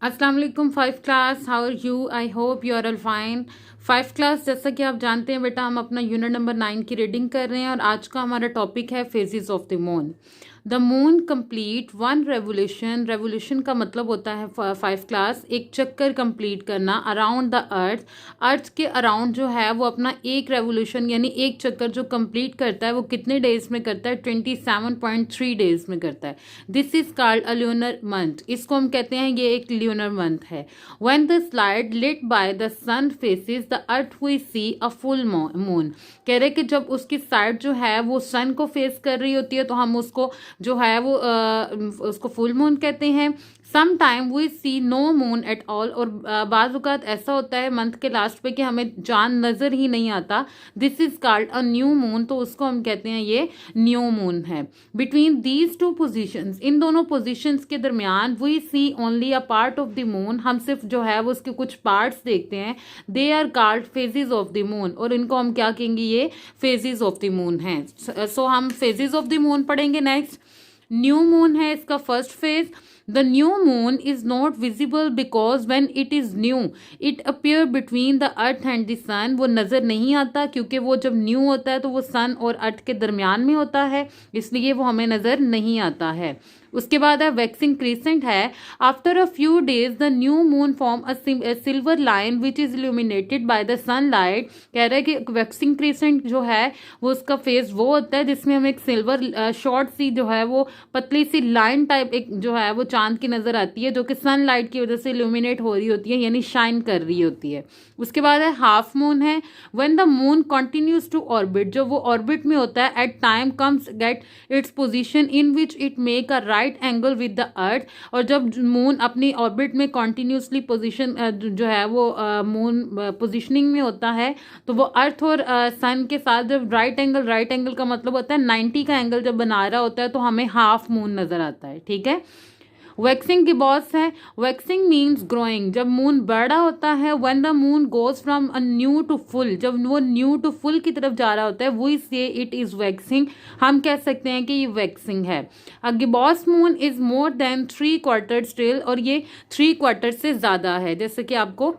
अस्सलाम वालेकुम five class, how are you? I hope you are all fine. Five class, जैसा कि आप जानते हैं बेटा, हम अपना यूनिट नंबर 9 की रीडिंग कर रहे हैं और आज का हमारा टॉपिक है phases of the moon. The moon complete one revolution. Revolution का मतलब होता है फाइव क्लास, एक चक्कर कंप्लीट करना अराउंड द अर्थ। अर्थ के अराउंड जो है वो अपना एक रेवोल्यूशन यानी एक चक्कर जो कंप्लीट करता है वो कितने डेज में करता है? 27.3 डेज में करता है। This is called a lunar month. इसको हम कहते हैं ये एक ल्यूनर मंथ है। When the side lit by the sun faces the earth we see a full moon. कह रहे कि जब उसकी साइड जो है वो सन को फेस कर रही होती है तो हम उसको जो है वो उसको फुल मून कहते हैं। Some time we see no moon at all. और बाज़ औक़ात ऐसा होता है मंथ के लास्ट पे कि हमें चांद नज़र ही नहीं आता। This is called a new moon, तो उसको हम कहते हैं ये न्यू मून है। बिटवीन दीज टू पोजिशंस, इन दोनों पोजिशंस के दरमियान we see only a part of the moon. हम सिर्फ जो है वो उसके कुछ पार्ट्स देखते हैं। They are called phases of the moon, और इनको हम क्या कहेंगे? ये फेजेस ऑफ द मून हैं। सो हम फेजेस ऑफ द मून पढ़ेंगे नेक्स्ट। न्यू मून है इसका first phase. The new moon is not visible because when it is new it appear between the earth and the sun. वो नजर नहीं आता क्योंकि वो जब न्यू होता है तो वो सन और अर्थ के दरमियान में होता है, इसलिए वो हमें नजर नहीं आता है। उसके बाद है वैक्सिंग क्रीसेंट है। After a few days the new moon form a silver line which is illuminated by the sunlight. कह रहा है कि वैक्सिंग क्रीसेंट जो है वो उसका फेज वो होता है जिसमें हमें एक सिल्वर शॉर्ट सी जो है वो पतली सी लाइन टाइप एक जो है वो चांद की नजर आती है, जो कि सन लाइट की वजह से इल्यूमिनेट हो रही होती है यानी शाइन कर रही होती है। उसके बाद है हाफ मून है। When the moon continues to orbit, जब वो ऑर्बिट में होता है, at time comes get its position in which it make a right angle with the earth. और जब मून अपनी ऑर्बिट में कॉन्टिन्यूसली पोजीशन जो है वो मून पोजीशनिंग में होता है तो वो अर्थ और सन के साथ जब राइट एंगल का मतलब होता है 90 का एंगल जब बना रहा होता है तो हमें हाफ मून नजर आता है। ठीक है। वैक्सिंग गिबॉस है। वैक्सिंग मीन्स ग्रोइंग, जब मून बड़ा होता है। When the moon goes from a new to full, जब वो न्यू टू फुल की तरफ जा रहा होता है वी से इट इज वैक्सिंग। हम कह सकते हैं कि ये वैक्सिंग है। A gibbous moon is more than 3/4 still, और ये 3/4 से ज़्यादा है, जैसे कि आपको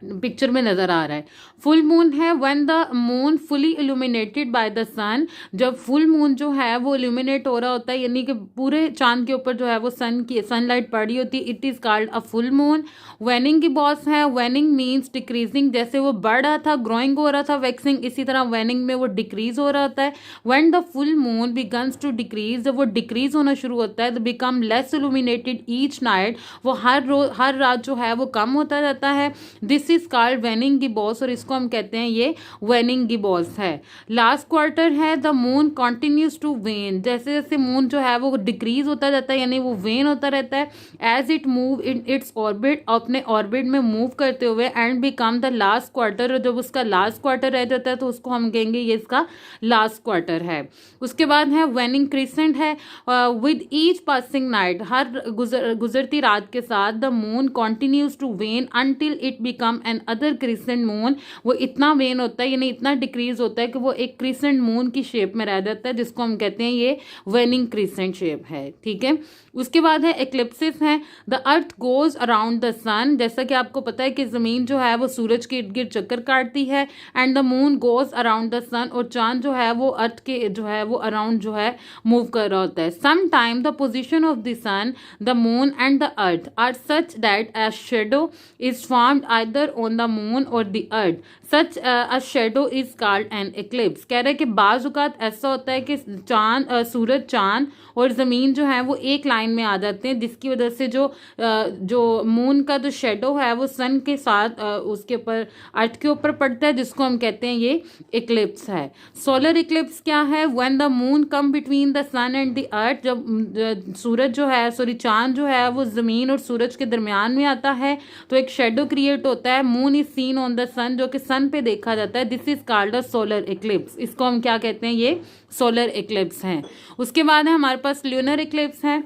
पिक्चर में नजर आ रहा है। फुल मून है। When the moon fully illuminated by the sun, जब फुल मून जो है वो इल्यूमिनेट हो रहा होता है यानी कि पूरे चांद के ऊपर जो है वो सनलाइट पड़ रही होती है, it is called a full moon. Waning gibbous है। वेनिंग मीन्स डिक्रीजिंग, जैसे वो बढ़ रहा था ग्रोइंग हो रहा था वैक्सिंग, इसी तरह वेनिंग में वो डिक्रीज हो रहा होता है। When the full moon begins to decrease, जब वो डिक्रीज होना शुरू होता है तो become less illuminated each night, वो हर रात जो है वो कम होता जाता है। This is called waning gibbous, और इसको हम कहते हैं ये वेनिंग गिबॉस है। लास्ट क्वार्टर है। The moon continues to wane, जैसे जैसे मून जो है वो डिक्रीज होता जाता है यानी वो वेन होता रहता है as it move in its orbit, अपने ऑर्बिट में मूव करते हुए, and become the last quarter. और जब उसका लास्ट क्वार्टर रह जाता है तो उसको हम कहेंगे ये इसका लास्ट क्वार्टर है। उसके बाद है वेनिंग क्रिसेंट है। विद ईच पासिंग नाइट, हर गुजरती रात के साथ the moon continues to wane until it become another crescent moon. वो इतना वेन होता है यानी इतना डिक्रीज होता है कि वो एक क्रिसेंट मून की शेप में रह जाता है, जिसको हम कहते हैं ये वेनिंग क्रिसेंट शेप है। ठीक है। उसके बाद है एक्लिप्सिस है। The earth goes around the sun, जैसा कि आपको पता है कि जमीन जो है वो सूरज के इर्द गिर्द चक्कर काटती है, and the moon goes around the sun, और चांद जो है वो अर्थ के जो है वो अराउंड जो है मूव कर रहा होता है। Some time the position of the sun, the moon and the earth are such that a shadow is formed either on the moon or the earth. Such a shadow is called an eclipse. कह रहे हैं कि बाज़ औक़ात ऐसा होता है कि सूरज चांद और ज़मीन जो है वो एक लाइन में आ जाते हैं, जिसकी वजह से जो मून का जो शेडो है वो सन के साथ उसके ऊपर अर्थ के ऊपर पड़ता है, जिसको हम कहते हैं ये इक्लिप्स है। सोलर इक्लिप्स क्या है? When the moon come between the sun and the earth, जब सूरज जो है चांद जो है वो ज़मीन और सूरज के दरमियान में आता है तो एक शेडो क्रिएट होता है। Moon is seen on the sun, जो कि सन पे देखा जाता है। This is called a solar eclipse. इसको हम क्या कहते हैं? ये सोलर इक्लिप्स हैं। उसके बाद है हमारे पास ल्यूनर इक्लिप्स है।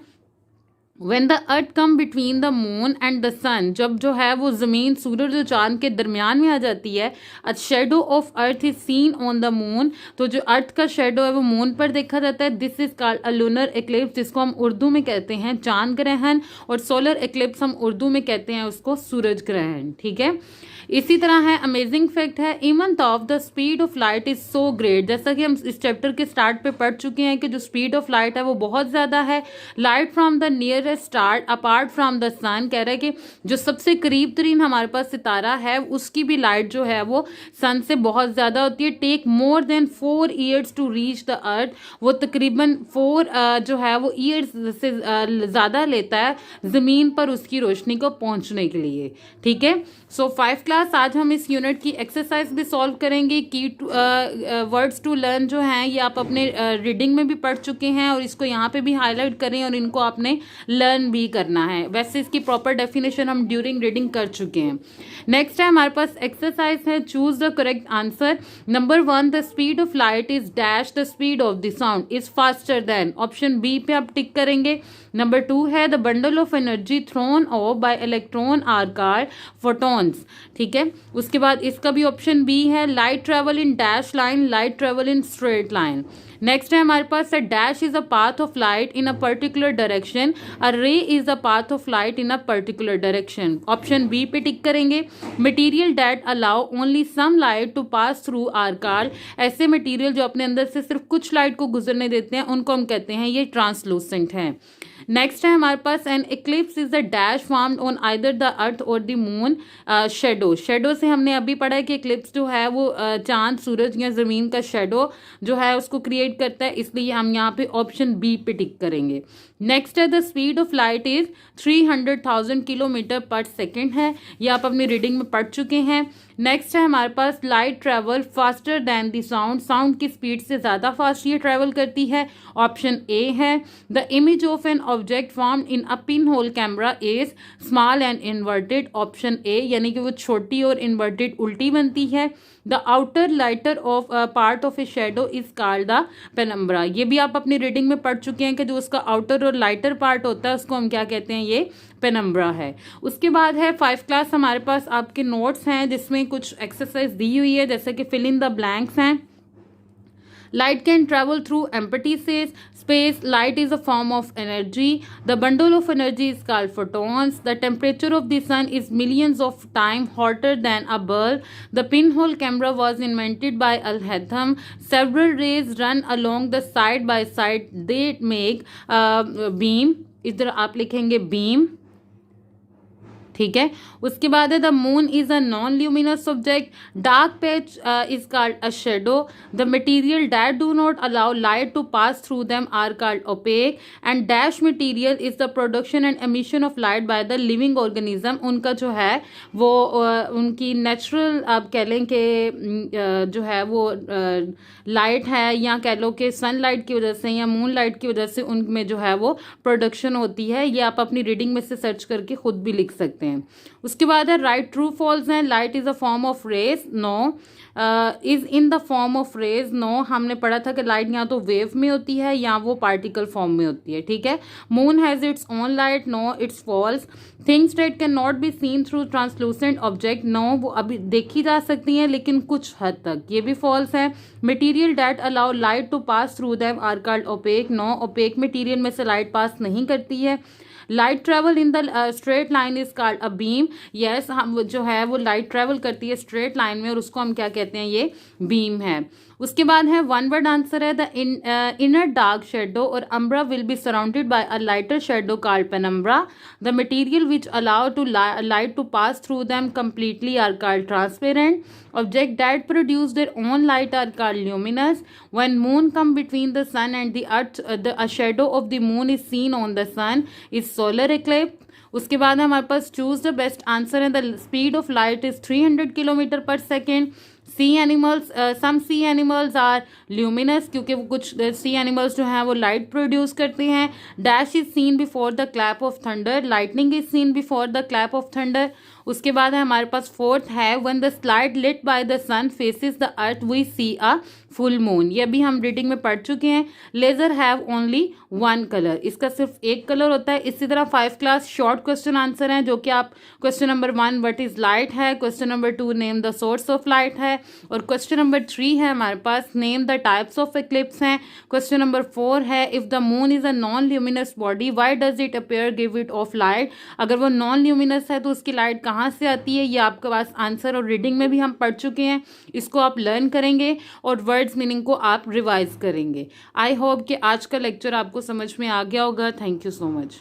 When the earth come between the moon and the sun, जब जो है वो ज़मीन सूरज और चांद के दरमियान में आ जाती है, a shadow of earth is seen on the moon, तो जो अर्थ का शेडो है वो मून पर देखा जाता है. This is called a lunar eclipse, जिसको हम उर्दू में कहते हैं चांद ग्रहण, और सोलर एक्लिप्स हम उर्दू में कहते हैं उसको सूरज ग्रहण. ठीक है. इसी तरह है अमेजिंग फैक्ट है, even of the speed of light is so great, जैसा कि हम इस चैप्टर के स्टार्ट पे पढ़ चुके हैं कि जो स्पीड ऑफ लाइट है वो बहुत ज़्यादा है. Light from the nearest star apart from the sun, कह रहा है कि जो सबसे करीब तरीन हमारे पास सितारा है उसकी भी लाइट जो है वो सन से बहुत ज़्यादा होती है. Take more than 4 years to reach the earth, वो तकरीबन 4 जो है वो ईयर्स से ज़्यादा लेता है ज़मीन पर उसकी रोशनी को पहुंचने के लिए. ठीक है. सो 5 क्लास आज हम इस यूनिट की एक्सरसाइज भी सॉल्व करेंगे. की वर्ड्स टू लर्न जो हैं ये आप अपने रीडिंग में भी पढ़ चुके हैं, और इसको यहाँ पे भी हाईलाइट करें और इनको आपने लर्न भी करना है. वैसे इसकी प्रॉपर डेफिनेशन हम ड्यूरिंग रीडिंग कर चुके हैं. नेक्स्ट है हमारे पास एक्सरसाइज है, choose the correct answer. Number 1, the speed of light is dash the speed of the sound is faster than. Option B पे आप टिक करेंगे. नंबर 2 है, the bundle of energy thrown off by electron are called photons. ठीक है. उसके बाद इसका भी ऑप्शन बी है, light travel in dash line, light travel in straight line. Next है हमारे पास, dash is a path of light in a particular direction, a ray is a path of light in a particular direction. Option B पे tick करेंगे. Material that allow only some light to pass through are called, ऐसे material जो अपने अंदर से सिर्फ कुछ light को गुजरने देते हैं उनको हम कहते हैं ये ट्रांसलूसेंट है. नेक्स्ट है हमारे पास, an eclipse is the dash formed on either the earth or the moon shadow. Shadow से हमने अभी पढ़ा है कि इक्लिप्स जो है वो चांद सूरज या ज़मीन का शेडो जो है उसको क्रिएट करता है, इसलिए हम यहाँ पे ऑप्शन बी पे टिक करेंगे. नेक्स्ट है, the speed of light is 300,000 kilometre per second है, ये आप अपनी रीडिंग में पढ़ चुके हैं. नेक्स्ट है हमारे पास, light travel faster than the sound, sound की स्पीड से ज़्यादा फास्ट ये ट्रेवल करती है. ऑप्शन ए है. The image of an object formed in a pin hole camera is small and inverted. Option A, यानी कि वो छोटी और इन्वर्टेड उल्टी बनती है. The outer lighter of part of a shadow is called the penumbra. ये भी आप अपनी रीडिंग में पढ़ चुके हैं कि जो उसका आउटर और लाइटर पार्ट होता है उसको हम क्या कहते हैं, ये पेनम्ब्रा है. उसके बाद है 5 क्लास, हमारे पास आपके नोट्स हैं जिसमें कुछ एक्सरसाइज दी हुई है जैसे कि फिल इन द ब्लैंक्स हैं. Light can travel through empty space. Light is a form of energy. The bundle of energy is called photons. The temperature of the sun is millions of times hotter than a bulb. The pinhole camera was invented by Al-Haitham. Several rays run along the side by side. They make beam. इधर आप लिखेंगे beam. ठीक है. उसके बाद है, the moon is a non luminous object. Dark patch is called a shadow. The material that do not allow light to pass through them are called opaque. And dash material is the production and emission of light by the living organism. उनका जो है वो उनकी natural आप कह लें कि जो है वो लाइट है, या कह लो कि सनलाइट की वजह से या मून लाइट की वजह से उनमें जो है वो प्रोडक्शन होती है. ये आप अपनी रीडिंग में से सर्च करके खुद भी लिख सकते हैं. उसके बाद है, राइट ट्रू फॉल्स हैं. Light is a form of rays. No. Is in the form of rays. No, हमने पढ़ा था कि लाइट या तो वेव में होती है या वो पार्टिकल फॉर्म में होती है. ठीक है. Moon has its own light. No, it's false. Things that can not be seen through translucent object. No, वो अभी देखी जा सकती हैं लेकिन कुछ हद तक, ये भी फॉल्स है. Material that allow light to pass through them are called opaque. No, opaque material में से लाइट पास नहीं करती है. Light travel in the straight line is called a beam. Yes, हम जो है वो लाइट ट्रेवल करती है स्ट्रेट लाइन में और उसको हम क्या कहते हैं, ये बीम है. उसके बाद है, वन वर्ड आंसर है, the inner dark shadow or umbra will be surrounded by a lighter shadow called penumbra. The material which allow to light to pass through them completely are called transparent. Objects that produce their own light are called luminous. When moon come between the sun and the earth, a shadow of the moon is seen on the sun is solar eclipse. उसके बाद हमारे पास choose the best answer है, the speed of light is 300 kilometre per second. Sea animals, some sea animals are luminous, क्योंकि वो कुछ सी animals जो हैं वो लाइट प्रोड्यूस करते हैं. Dash is seen before the clap of thunder. Lightning is seen before the clap of thunder. उसके बाद है हमारे पास फोर्थ है, when the light lit by the sun faces the earth we see a full moon, ये भी हम reading में पढ़ चुके हैं। Laser have only one colour, इसका सिर्फ एक कलर होता है। इसी तरह 5 क्लास शॉर्ट क्वेश्चन आंसर हैं, जो कि आप question number 1 what is light है, question number 2 name the source of light है, और क्वेश्चन नंबर 3 है हमारे पास name the types of eclipse हैं। क्वेश्चन नंबर 4 है if the moon is a non luminous body why does it appear give it off light, अगर वो non luminous है तो उसकी लाइट कहाँ से आती है, ये आपके पास आंसर और रीडिंग में भी हम पढ़ चुके हैं। इसको आप लर्न करेंगे और वर्ड्स मीनिंग को आप रिवाइज करेंगे। आई होप कि आज का लेक्चर आपको समझ में आ गया होगा। Thank you so much.